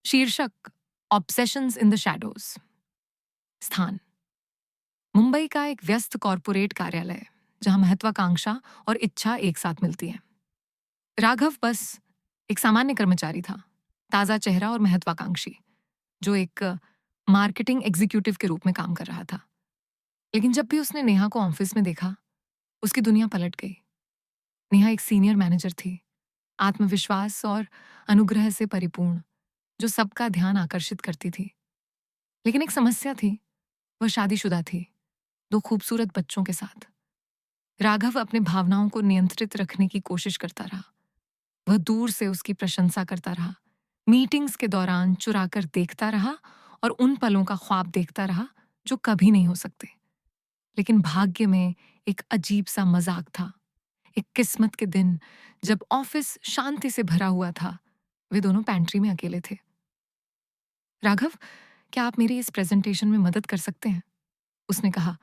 शीर्षक obsessions in the shadows. स्थान मुंबई का एक व्यस्त कॉरपोरेट कार्यालय जहां महत्वाकांक्षा और इच्छा एक साथ मिलती है। राघव बस एक सामान्य कर्मचारी था, ताजा चेहरा और महत्वाकांक्षी, जो एक मार्केटिंग एग्जीक्यूटिव के रूप में काम कर रहा था। लेकिन जब भी उसने नेहा को ऑफिस में देखा, उसकी दुनिया पलट गई। नेहा एक सीनियर मैनेजर थी, आत्मविश्वास और अनुग्रह से परिपूर्ण, जो सबका ध्यान आकर्षित करती थी। लेकिन एक समस्या थी, वह शादीशुदा थी, 2 खूबसूरत बच्चों के साथ। राघव अपने भावनाओं को नियंत्रित रखने की कोशिश करता रहा। वह दूर से उसकी प्रशंसा करता रहा, मीटिंग्स के दौरान चुराकर देखता रहा और उन पलों का ख्वाब देखता रहा जो कभी नहीं हो सकते। लेकिन भाग्य में एक अजीब सा मजाक था। एक किस्मत के दिन, जब ऑफिस शांति से भरा हुआ था, वे दोनों पैंट्री में अकेले थे। राघव, क्या आप मेरी इस प्रेजेंटेशन में मदद कर सकते हैं? उसने कहा,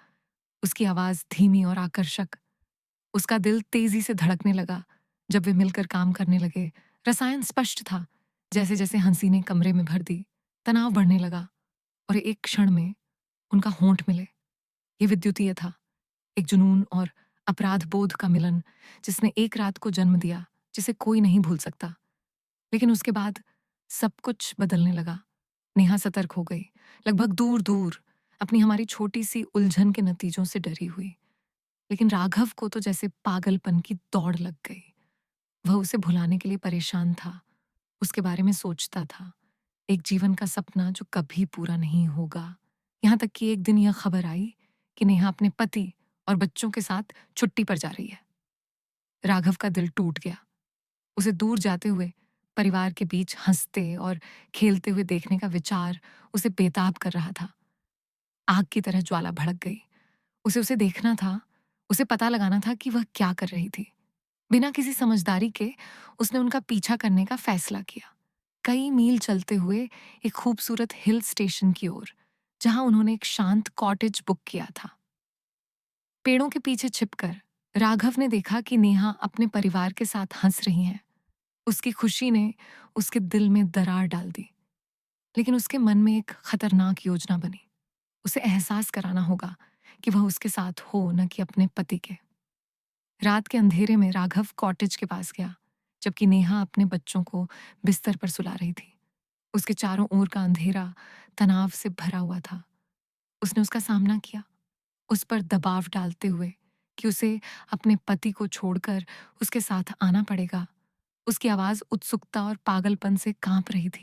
उसकी आवाज धीमी और आकर्षक। उसका दिल तेजी से धड़कने लगा जब वे मिलकर काम करने लगे। रसायन स्पष्ट था। जैसे जैसे हंसी ने कमरे में भर दी, तनाव बढ़ने लगा और एक क्षण में उनका होंठ मिले। ये विद्युतीय था, एक जुनून और अपराध बोध का मिलन, जिसने एक रात को जन्म दिया जिसे कोई नहीं भूल सकता। लेकिन उसके बाद सब कुछ बदलने लगा। नेहा सतर्क हो गई, लगभग दूर दूर, अपनी हमारी छोटी सी उलझन के नतीजों से डरी हुई। लेकिन राघव को तो जैसे पागलपन की दौड़ लग गई। वह उसे भुलाने के लिए परेशान था, उसके बारे में सोचता था, एक जीवन का सपना जो कभी पूरा नहीं होगा। यहाँ तक कि एक दिन यह खबर आई कि नेहा अपने पति और बच्चों के साथ छुट्टी पर जा रही है। राघव का दिल टूट गया। उसे दूर जाते हुए परिवार के बीच हंसते और खेलते हुए देखने का विचार उसे बेताब कर रहा था। आग की तरह ज्वाला भड़क गई। उसे देखना था, उसे पता लगाना था कि वह क्या कर रही थी। बिना किसी समझदारी के उसने उनका पीछा करने का फैसला किया, कई मील चलते हुए एक खूबसूरत हिल स्टेशन की ओर, जहां उन्होंने एक शांत कॉटेज बुक किया था। पेड़ों के पीछे छिपकर राघव ने देखा कि नेहा अपने परिवार के साथ हंस रही हैं। उसकी खुशी ने उसके दिल में दरार डाल दी। लेकिन उसके मन में एक खतरनाक योजना बनी। उसे एहसास कराना होगा कि वह उसके साथ हो, न कि अपने पति के। रात के अंधेरे में राघव कॉटेज के पास गया, जबकि नेहा अपने बच्चों को बिस्तर पर सुला रही थी। उसके चारों ओर का अंधेरा तनाव से भरा हुआ था। उसने उसका सामना किया, उस पर दबाव डालते हुए कि उसे अपने पति को छोड़कर उसके साथ आना पड़ेगा। उसकी आवाज उत्सुकता और पागलपन से कांप रही थी।